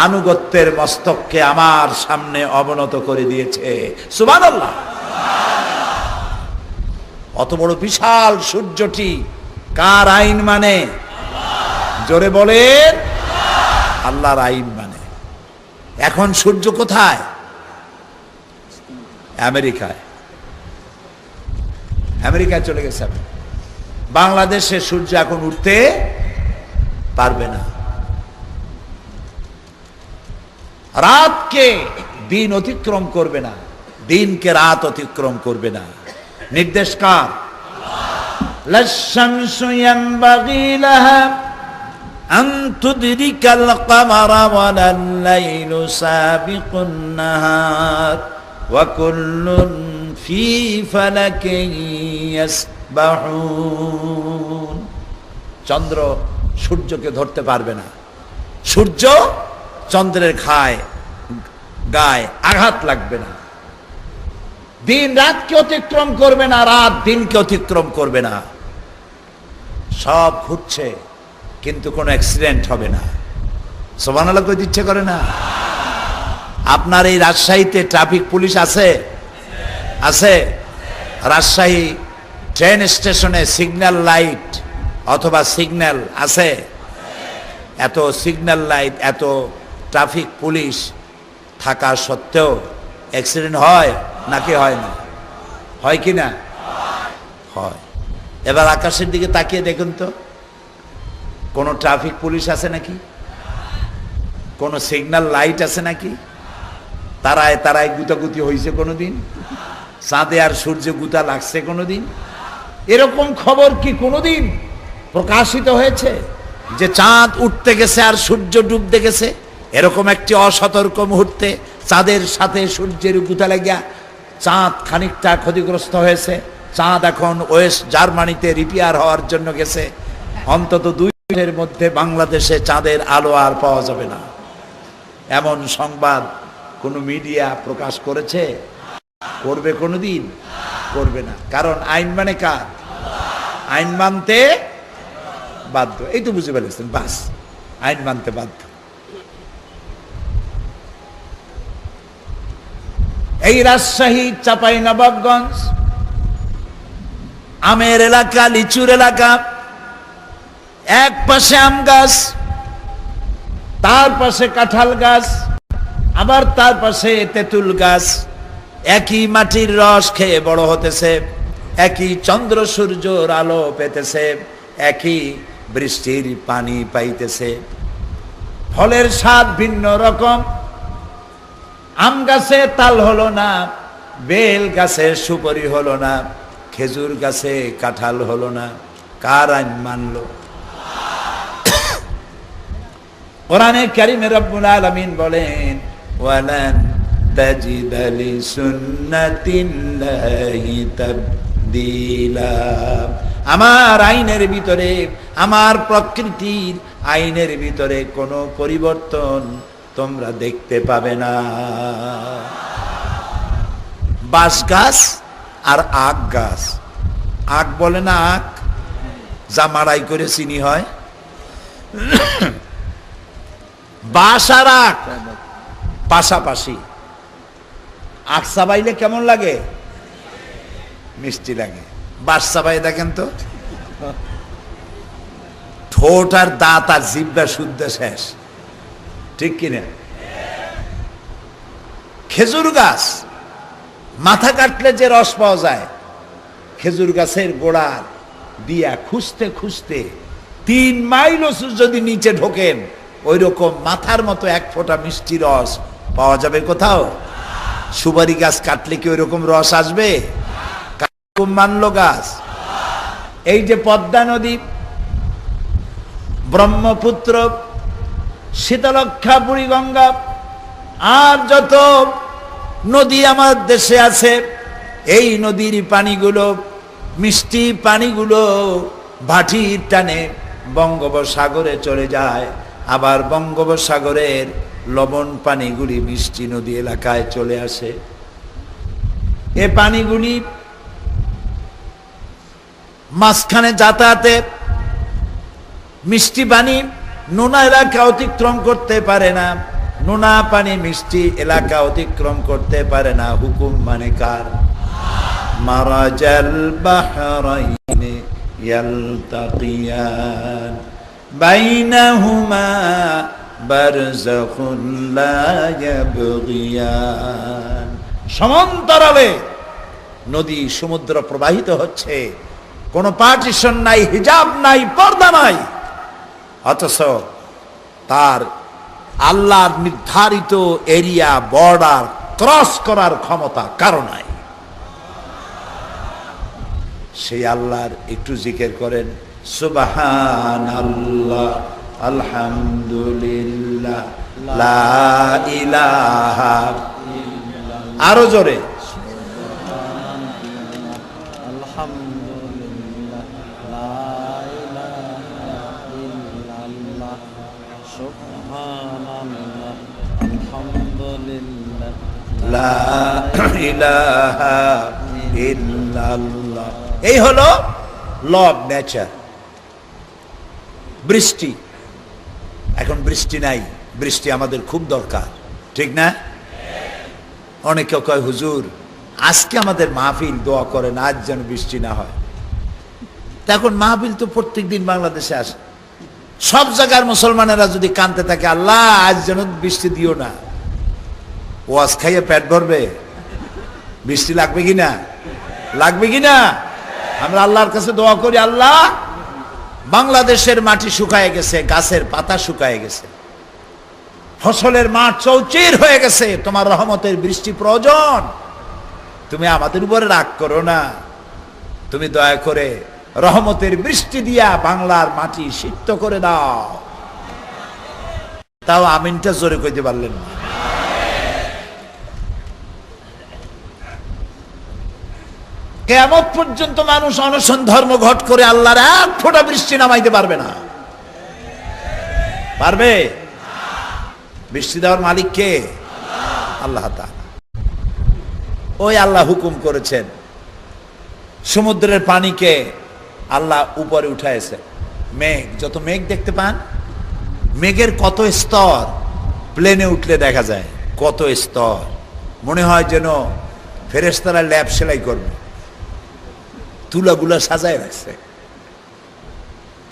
আনুগত্যের মস্তককে আমার সামনে অবনত করে দিয়েছে। সুবহানাল্লাহ। অত বড় বিশাল সূর্যটি কার আইন মানে? জোরে বলেন, আল্লাহর আইন মানে। এখন সূর্য কোথায়? আমেরিকায় চলে গেছে। বাংলাদেশে সূর্য এখন উঠতে পারবে না। রাতকে দিন অতিক্রম করবে না, দিনকে রাত অতিক্রম করবে না। নির্দেশ কার? লাশ-শামসু ইয়ানবাগী লাহা আন তুদরিকাল কমারা ওয়ালাল লাইলু সাবিকুন নাহার ওয়া কুল্লুন ফি ফালাকিন ইয়াসবাহুন। চন্দ্র সূর্যকে ধরতে পারবে না, সূর্য চন্দ্রের গায়ে আঘাত লাগবে না। দিন রাতকে অতিক্রম করবে না, রাত দিনকে অতিক্রম করবে না। সব ঘুরছে, কিন্তু কোনো অ্যাক্সিডেন্ট হবে না। সুবহানাল্লাহ কই ইচ্ছে করে না? আপনার এই রাজশাহীতে ট্রাফিক পুলিশ আছে? রাজশাহী ট্রেন স্টেশনে সিগন্যাল লাইট অথবা সিগন্যাল আছে? এত সিগন্যাল লাইট, এত ট্রাফিক পুলিশ থাকা সত্ত্বেও অ্যাক্সিডেন্ট হয় নাকি হয় না? হয় কি না? হয়। এবার আকাশের দিকে তাকিয়ে দেখুন তো, কোনো ট্রাফিক পুলিশ আছে নাকি? কোনো সিগন্যাল লাইট আছে নাকি? তারায় তারায় গুতাগুতি হয়েছে কোনোদিন? চাঁদে আর সূর্যে গুতা লাগছে কোনোদিন? এরকম খবর কি কোনোদিন প্রকাশিত হয়েছে যে চাঁদ উঠতে গেছে আর সূর্য ডুবতে গেছে? এরকম একটি অসতর্ক মুহূর্তে চাঁদের সাথে সূর্যের গুতা লাগিয়া চাঁদ খানিকটা ক্ষতিগ্রস্ত হয়েছে। চাঁদ এখন ওয়েস্ট জার্মানিতে রিপেয়ার হওয়ার জন্য গেছে। অন্তত 2 দিনের মধ্যে বাংলাদেশে চাঁদের আলো আর পাওয়া যাবে না, এমন সংবাদ কোন মিডিয়া প্রকাশ করেছে? করবে কোনোদিন? করবে না। কারণ আইন মানে কার? আইন মানতে বাধ্য। এই তো বুঝে ফেলেছেন, বাস, আইন মানতে বাধ্য। এই রাজশাহী, চাঁপাইনবাবগঞ্জ আমের এলাকা, লিচুর এলাকা। এক পাশে আম গাছ, তার পাশে কাঁঠাল গাছ, আবার তার পাশে তেঁতুল গাছ। একই মাটির রস খেয়ে বড় হতেছে, একই চন্দ্র সূর্যর আলো পেতেছে, একই বৃষ্টির পানি পাইতেছে। ফলের স্বাদ ভিন্ন রকম। আম গাছে তাল হলো না, বেল গাছে সুপারি হলো না, খেজুর গাছে কাঁঠাল হলো না। কার আইন মানলো? কোরআনে কারিমে রব্বুল আলামিন বলেন, ওয়ালান তাজিদা লিসুন্নাতিল্লাহি তাবদীলা। আমার আইনের ভিতরে, আমার প্রকৃতির আইনের ভিতরে কোনো পরিবর্তন তোমরা দেখতে পাবে না। বাঁশ গাছ আর আখ গাছ। আখ বলে না আখ, যা মাড়াই করে চিনি হয়। বাঁশ আর আখ পাশাপাশি। আখ চাবাইলে কেমন লাগে? মিষ্টি লাগে। বাঁশ চাবাই দেখেন তো, ঠোঁট আর দাঁত আর জিহ্বা শুদ্ধ শেষ, ঠিক কিনা? খেজুর গাছ মাথা কাটলে যে রস পাওয়া যায়, খেজুর গাছের গোড়ার দিয়া খুঁজতে খুঁজতে 3 মাইল যদি নিচে ঢোকেন, ওই রকম মাথার মতো 1 ফোঁটা মিষ্টি রস পাওয়া যাবে কোথাও? সুপারি গাছ কাটলে কি ওই রকম রস আসবে? মানলো গাছ। এই যে পদ্মা নদী, ব্রহ্মপুত্র, শীতলক্ষা, বুড়িগঙ্গা আর যত নদী আমার দেশে আছে, এই নদীর পানিগুলো, মিষ্টি পানিগুলো ভাটির টানে বঙ্গোপসাগরে চলে যায়। আবার বঙ্গোপসাগরের লবণ পানিগুলি মিষ্টি নদী এলাকায় চলে আসে। এ পানিগুলি মাঝখানে যাতায়াতে মিষ্টি পানি নোনা এলাকা অতিক্রম করতে পারে না, নোনা পানি মিষ্টি এলাকা অতিক্রম করতে পারে না। হুকুম মানে কার? মারাজাল বাহরাইনে ইয়ালতাকিয়ান বাইনাহুমা বারযাখুন লা ইয়াবগিয়ান। সমান্তরালে নদী সমুদ্র প্রবাহিত হচ্ছে, কোনো পার্টিশন নাই, হিজাব নাই, পর্দা নাই, অথচ তার আল্লাহর নির্ধারিত এরিয়া, বর্ডার ক্রস করার ক্ষমতা কারো নাই। সেই আল্লাহর একটু জিকির করেন, সুবহানাল্লাহ, আলহামদুলিল্লাহ, লা ইলাহা, আরো জোরে, লা ইলাহা ইল্লাল্লাহ। এই হলো ল অফ নেচার। বৃষ্টি, এখন বৃষ্টি নাই, বৃষ্টি আমাদের খুব দরকার, ঠিক না? অনেকে কয়, হুজুর আজকে আমাদের মাহফিল, দোয়া করেন আজ যেন বৃষ্টি না হয়। এখন মাহফিল তো প্রত্যেক দিন বাংলাদেশে আসে, সব জায়গার মুসলমানেরা যদি কানতে থাকে আল্লাহ আজ যেন বৃষ্টি দিও না, ওয়াজ খাইয়ে পেট ভরবে? বৃষ্টি লাগবে কিনা? লাগবে কিনা? আমরা আল্লাহর কাছে দোয়া করি, আল্লাহ বাংলাদেশের মাটি শুকায় গেছে, গাছের পাতা শুকায় গেছে, ফসলের মাঠ চৌচির হয়ে গেছে, তোমার রহমতের বৃষ্টি প্রয়োজন। তুমি আমাদের উপরে রাগ করো না, তুমি দয়া করে রহমতের বৃষ্টি দিয়া বাংলার মাটি সিক্ত করে দাও। তাও আমিনটা জোরে কইতে পারলেন না। কিয়ামত পর্যন্ত মানুষ অনশন ধর্মঘট করে আল্লাহর এক ফোঁটা বৃষ্টি নামাইতে পারবে না। পারবে? বৃষ্টি দেওয়ার মালিক কে? আল্লাহ তাআলা। ওই আল্লাহ হুকুম করেছেন, সমুদ্রের পানিকে আল্লাহ উপরে উঠাইছে। মেঘ, যত মেঘ দেখতে পান, মেঘের কত স্তর প্লেনে উঠলে দেখা যায়, কত স্তর। মনে হয় যেন ফেরেশতারা ল্যাব সেলাই করবে, তুলাগুলা সাজায় রাখছে।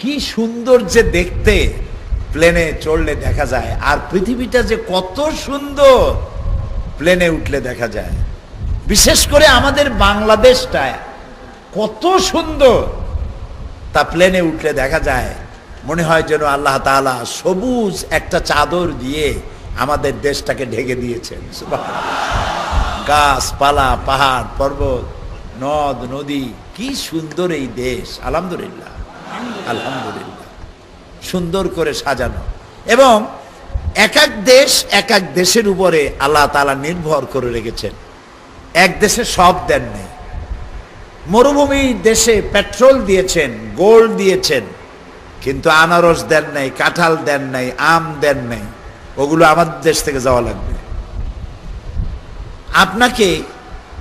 কি সুন্দর যে দেখতে, প্লেনে চড়লে দেখা যায়। আর পৃথিবীটা যে কত সুন্দর প্লেনে উঠলে দেখা যায়। বিশেষ করে আমাদের বাংলাদেশটা কত সুন্দর, তা প্লেনে উঠলে দেখা যায়। মনে হয় যেন আল্লাহ তাআলা সবুজ একটা চাদর দিয়ে আমাদের দেশটাকে ঢেকে দিয়েছেন। গাছপালা, পাহাড় পর্বত, নদ নদী, কি সুন্দর এই দেশ। আলহামদুলিল্লাহ, আলহামদুলিল্লাহ, সুন্দর করে সাজানো। এবং এক এক দেশ এক এক দেশের উপরে আল্লাহ তাআলা নির্ভর করে রেখেছেন। এক দেশে সব দেন নেই। মরুভূমি দেশে পেট্রোল দিয়েছেন, গোল্ড দিয়েছেন, কিন্তু আনারস দেন নাই, কাঁঠাল দেন নাই, আম দেন নাই। ওগুলো আমাদের দেশ থেকে যাওয়া লাগবে। আপনাকে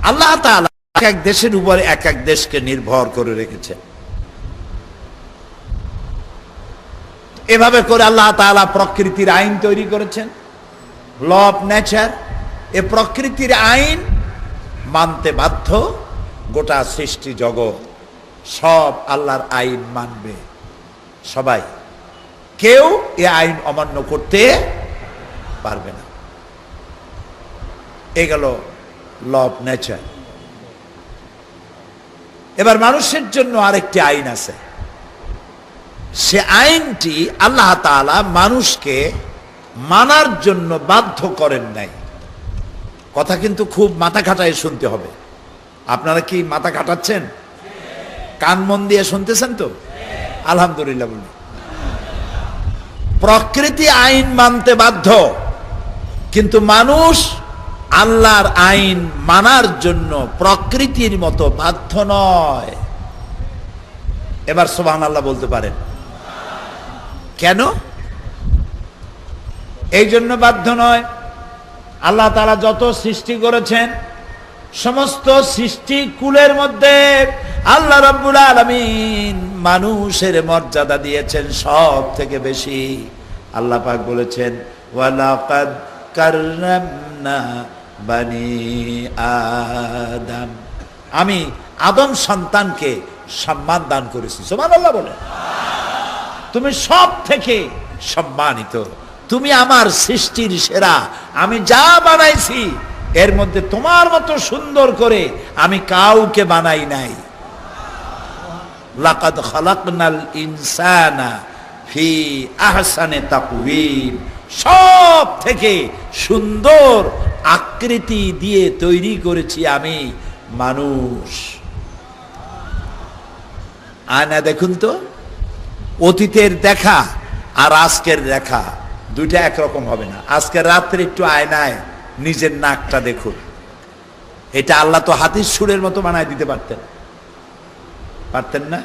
আল্লাহ তাআলা এক এক দেশের উপরে এক এক দেশকে নির্ভর করে রেখেছেন। এভাবে করে আল্লাহ তাআলা প্রকৃতির আইন তৈরি করেছেন, ল অফ নেচার। এ প্রকৃতির আইন মানতে বাধ্য গোটা সৃষ্টি জগৎ। সব আল্লাহর আইন মানবে সবাই, কেউ এ আইন অমান্য করতে পারবে না। এ গেল ল অফ নেচার। এবার মানুষের জন্য আরেকটি আইন আছে। সে আইনটি আল্লাহ তাআলা মানুষকে মানার জন্য বাধ্য করেন নাই। কথা কিন্তু খুব মাথা খাটায় শুনতে হবে। আপনারা কি মাথা খাটাচ্ছেন? কান মন দিয়ে শুনতেছেন তো? আলহামদুলিল্লাহ বলি। প্রকৃতি আইন মানতে বাধ্য, কিন্তু মানুষ আল্লাহর আইন মানার জন্য প্রকৃতির মতো বাধ্য নয়। এবার সুবহানাল্লাহ বলতে পারেন। কেন এই জন্য বাধ্য নয়? আল্লাহ তাআলা যত সৃষ্টি করেছেন, সমস্ত সৃষ্টি কুলের মধ্যে আল্লাহ রাব্বুল আলামিন মানুষের মর্যাদা দিয়েছেন সব থেকে বেশি। আল্লাহ পাক বলেছেন, ওয়ালাকাদ কাররামনা বানি আদম, আমি আদম সন্তানকে সম্মান দান করেছি। সুবহানাল্লাহ বলে। তুমি সব থেকে সম্মানিত, তুমি আমার সৃষ্টির সেরা। আমি যা বানাইছি এর মধ্যে তোমার মতো সুন্দর করে আমি কাউকে বানাই নাই। লাকাদ খালাকনাল ইনসানা ফি আহসানি তাকওয়িম, সব থেকে সুন্দর আকৃতি দিয়ে তৈরি করেছি আমি মানুষ। আয়না দেখুন তো, অতীতের দেখা আর আজকের দেখা দুইটা একরকম হবে না। আজকের রাত্রে একটু আয়নায় নিজের নাকটা দেখুন, এটা আল্লাহ তো হাতির সুরের মতো বানায় দিতে পারতেন, পারতেন না?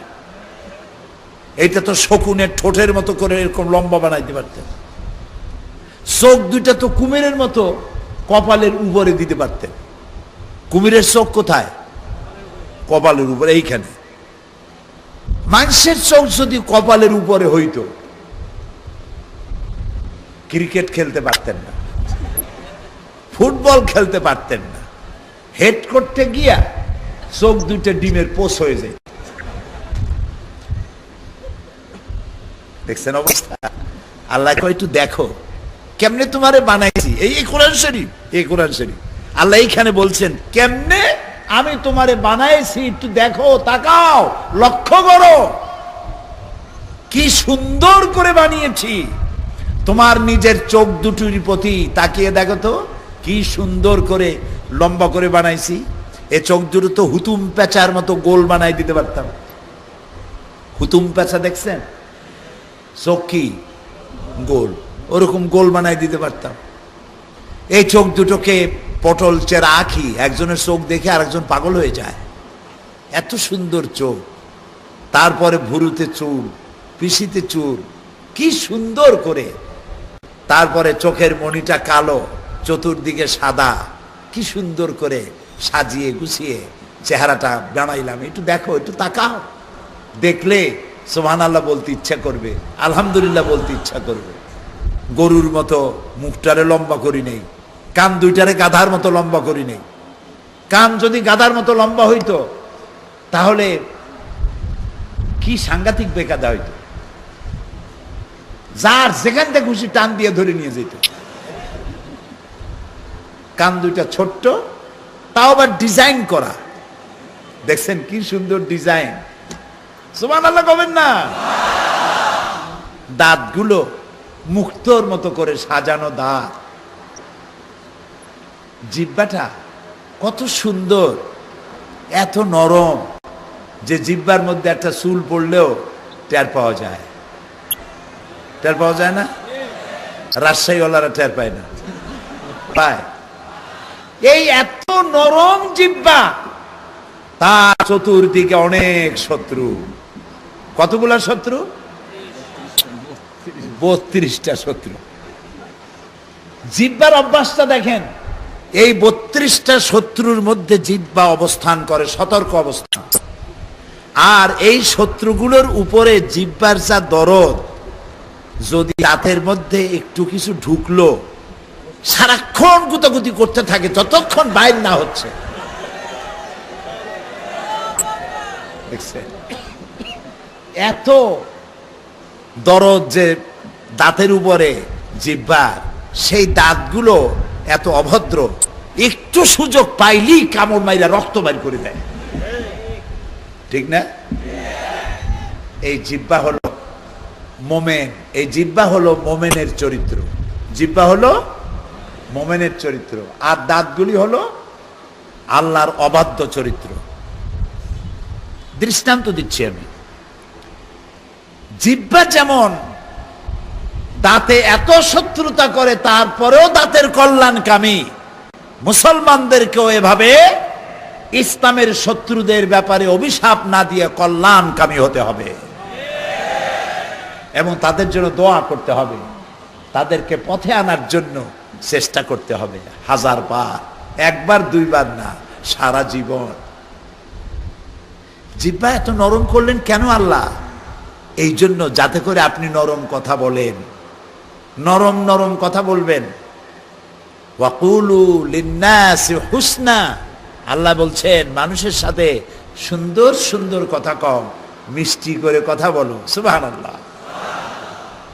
এটা তো শকুনের ঠোঁটের মতো করে এরকম লম্বা বানাইতে পারতেন। চোখ দুইটা তো কুমিরের মতো কপালের উপরে দিতে পারতেন। কুমিরের চোখ কোথায়? কপালের উপরে, এইখানে। মানুষের চোখ যদি কপালের উপরে হইতো, ক্রিকেট খেলতে পারতেন না, ফুটবল খেলতে পারতেন না। হেড করতে গিয়া চোখ দুইটা ডিমের পোষ হয়ে যায়। দেখছেন অবস্থা? আল্লাহ কয় একটু দেখো কেমনে তোমারে বানাইছি। এই কোরআন শরীফ, এই কোরআন শরীফ আল্লাহ এইখানে বলছেন কেমনে আমি তোমারে বানাইছি, একটু দেখো, তাকাও, লক্ষ্য করো, কি সুন্দর করে বানিয়েছি। তোমার নিজের চোখ দুটির প্রতি তাকিয়ে দেখো তো, কি সুন্দর করে লম্বা করে বানাইছি। এ চোখ দুটো তো হুতুম পেঁচার মতো গোল বানাই দিতে পারতাম। হুতুম পেঁচা দেখছেন? চোখ কি গোল, ওরকম গোল বানাই দিতে পারতাম। এই চোখ দুটোকে পটল চেরা আঁখি, একজনের চোখ দেখে আরেকজন পাগল হয়ে যায়, এত সুন্দর চোখ। তারপরে ভুরুতে চুল, পিসিতে চুল, কি সুন্দর করে। তারপরে চোখের মণিটা কালো, চতুর্দিকে সাদা, কি সুন্দর করে সাজিয়ে গুছিয়ে চেহারাটা বানাইলাম। একটু দেখো, একটু তাকাও, দেখলে সুবহানাল্লাহ বলতে ইচ্ছা করবে, আলহামদুলিল্লাহ বলতে ইচ্ছা করবে। গরুর মতো মুখটারে লম্বা করি নেই, কান দুইটারে গাধার মতো লম্বা করি নেই। কান যদি গাধার মতো লম্বা হইতো তাহলে কি সাংঘাতিক বেকায়দা হইতো, যার যেখান থেকে খুশি টান দিয়ে ধরে নিয়ে যেত। কান দুইটা ছোট্ট, তাও আবার ডিজাইন করা, দেখছেন কি সুন্দর ডিজাইন, সুবহানাল্লাহ কবেন না? দাঁতগুলো মুক্তোর মতো করে সাজানো দাঁত। জিহ্বাটা কত সুন্দর, এত নরম যে জিহ্বার মধ্যে একটা চুল পড়লেও টের পাওয়া যায়। টের পাওয়া যায় না? রাজশাহীওয়ালারা টের পায় না, পায়। এই এত নরম জিহ্বা, তার চতুর্দিকে অনেক শত্রু। কতগুলা শত্রু? 32টা শত্রু। জিহ্বার অভ্যাসটা দেখেন, এই 32টা শত্রুর মধ্যে জিহ্বা অবস্থান করে, সতর্ক অবস্থান। আর এই শত্রুগুলোর উপরে জিহ্বার যা দরদ, যদি দাঁতের মধ্যে একটু কিছু ঢুকলো, সারাক্ষণ গুতাগুতি করতে থাকে যতক্ষণ বাইর না হচ্ছে। দেখছেন এত দরদ যে দাঁতের উপরে জিহ্বার, সেই দাঁতগুলো এত অভদ্র, একটু সুযোগ পাইলি কামড় মাইরা রক্ত বাইর করে দেয়, ঠিক না? এই জিহ্বা হলো মোমেন, এই জিহ্বা হলো মোমেনের চরিত্র, জিহ্বা হলো মোমেনের চরিত্র। আর দাঁতগুলি হলো আল্লাহর অবাধ্য চরিত্র। দৃষ্টান্ত দিচ্ছি আমি। জিহ্বা যেমন দাঁতে এত শত্রুতা করে, তারপরেও দাঁতের কল্যাণকামী, মুসলমানদেরকেও এভাবে ইসলামের শত্রুদের ব্যাপারে অভিশাপ না দিয়ে কল্যাণকামী হতে হবে এবং তাদের জন্য দোয়া করতে হবে, তাদেরকে পথে আনার জন্য চেষ্টা করতে হবে, 1000 বার, একবার দুইবার না, সারা জীবন। জিহ্বা এত নরম করলেন কেন আল্লাহ? এই জন্য যাতে করে আপনি নরম কথা বলেন, নরম নরম কথা বলবেন। ওয়াকুলু লিন্নাসি হুসনা, আল্লাহ বলছেন মানুষের সাথে সুন্দর সুন্দর কথা কও, মিষ্টি করে কথা বলো। সুবহানাল্লাহ।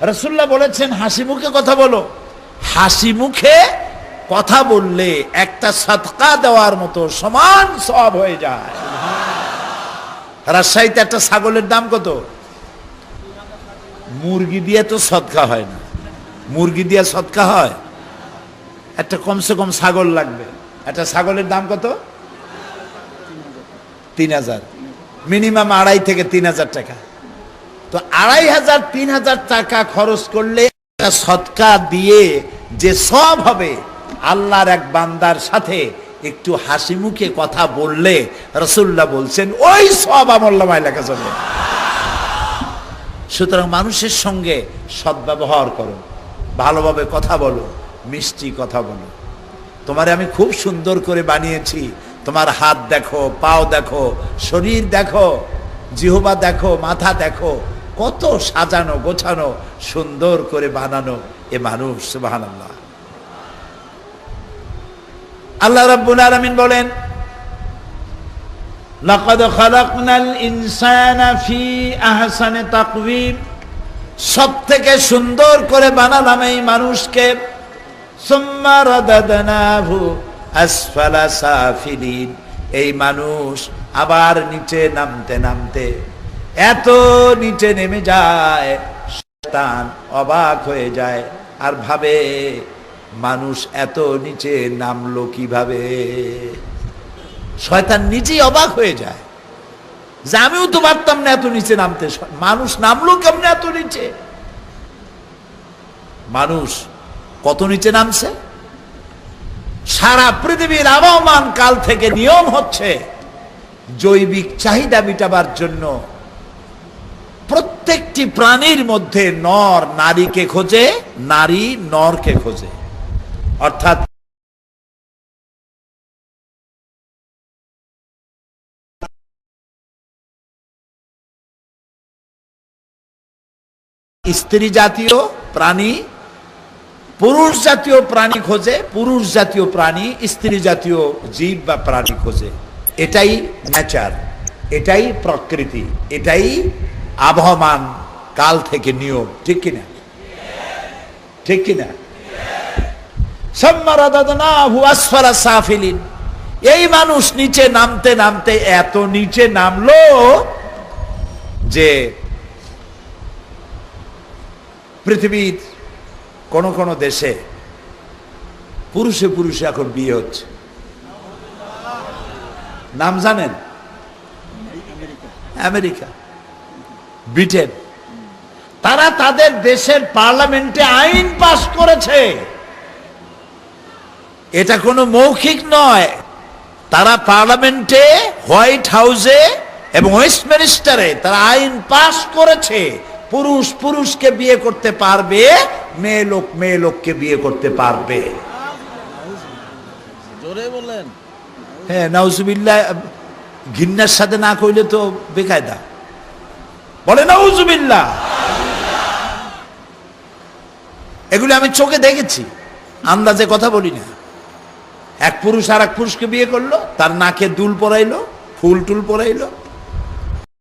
রাসূলুল্লাহ বলেছেন হাসি মুখে কথা বলো। হাসি মুখে কথা বললে একটা সাদকা দেওয়ার মতো সমান সওয়াব হয়ে যায়। রাজশাহীতে একটা ছাগলের দাম কত? মুরগি দিয়ে তো সদকা হয় না, মুরগি দিয়ে সদকা হয়? একটা কমসে কম ছাগল লাগবে। একটা ছাগলের দাম কত? 3000, মিনিমাম 2500 থেকে 3000 টাকা। তো 2500 3000 টাকা খরচ করলে সদকা দিয়ে যে সব হবে, আল্লাহর এক বান্দার সাথে একটু হাসি মুখে কথা বললে রাসূলুল্লাহ বলছেন ওই সব আমলনামায় লেখা যাবে। সুতরাং মানুষের সঙ্গে সদ্ব্যবহার করো, ভালোভাবে কথা বলো, মিষ্টি কথা বলো। তোমারে আমি খুব সুন্দর করে বানিয়েছি, তোমার হাত দেখো, পাও দেখো, শরীর দেখো, জিহ্বা দেখো, মাথা দেখো, কত সাজানো গোছানো সুন্দর করে বানানো এ মানুষ। সুবহানাল্লাহ। আল্লাহ রাব্বুল আলামিন বলেন লাকাদ খালাকনাল ইনসানা ফি আহসানি তাকওয়িম, সব থেকে সুন্দর করে বানালাম এই মানুষকে, সুম্মা রাদাদনাহু আসফালা সাফিলিন। এই মানুষ আবার নিচে নামতে নামতে এত নিচে নেমে যায়, শয়তান অবাক হয়ে যায় আর ভাবে মানুষ এত নিচে নামলো কিভাবে। শয়তান নিজেই অবাক হয়ে যায় যে আমিও তো পারতাম না এত নিচে নামতে, মানুষ নামলো কেমনে এত নিচে। মানুষ কত নিচে নামছে। সারা পৃথিবীর আবহমান কাল থেকে নিয়ম হচ্ছে জৈবিক চাহিদা মিটাবার জন্য প্রত্যেকটি প্রাণীর মধ্যে নর নারীকে খোঁজে, নারী নরকে খোঁজে। অর্থাৎ স্ত্রী জাতীয় প্রাণী পুরুষ জাতীয় প্রাণী খোঁজে, পুরুষ জাতীয় প্রাণী স্ত্রী জাতীয় জীব বা প্রাণী খোঁজে। এটাই নেচার, এটাই প্রকৃতি, এটাই আবহমান কাল থেকে নিয়ম। ঠিক কিনা? ঠিক কিনা? এই মানুষ নিচে নামতে নামতে এত নিচে নামলো যে পৃথিবীর কোন কোন দেশে পুরুষে পুরুষে এখন বিয়ে হচ্ছে। নাম জানেন? America, Britain. তারা তাদের দেশের পার্লামেন্টে আইন পাস করেছে, এটা কোনো মৌখিক নয়। তারা পার্লামেন্টে, হোয়াইট হাউসে এবং ওয়েস্টমিনিস্টারে তারা আইন পাস করেছে পুরুষ পুরুষকে বিয়ে করতে পারবে, মেয়ে লোক মেয়ে লোককে বিয়ে করতে পারবে। জোরে বলেন। হ্যাঁ, নাউজুবিল্লাহ। ঘৃণার সাথে না কইলে তো বেকায়দা। বলে নাউজুবিল্লাহ। এগুলি আমি চোখে দেখেছি, আন্দাজে কথা বলি না। এক পুরুষ আর এক পুরুষকে বিয়ে করলো, তার নাকে দুল পরাইলো, ফুল টুল পরাইলো,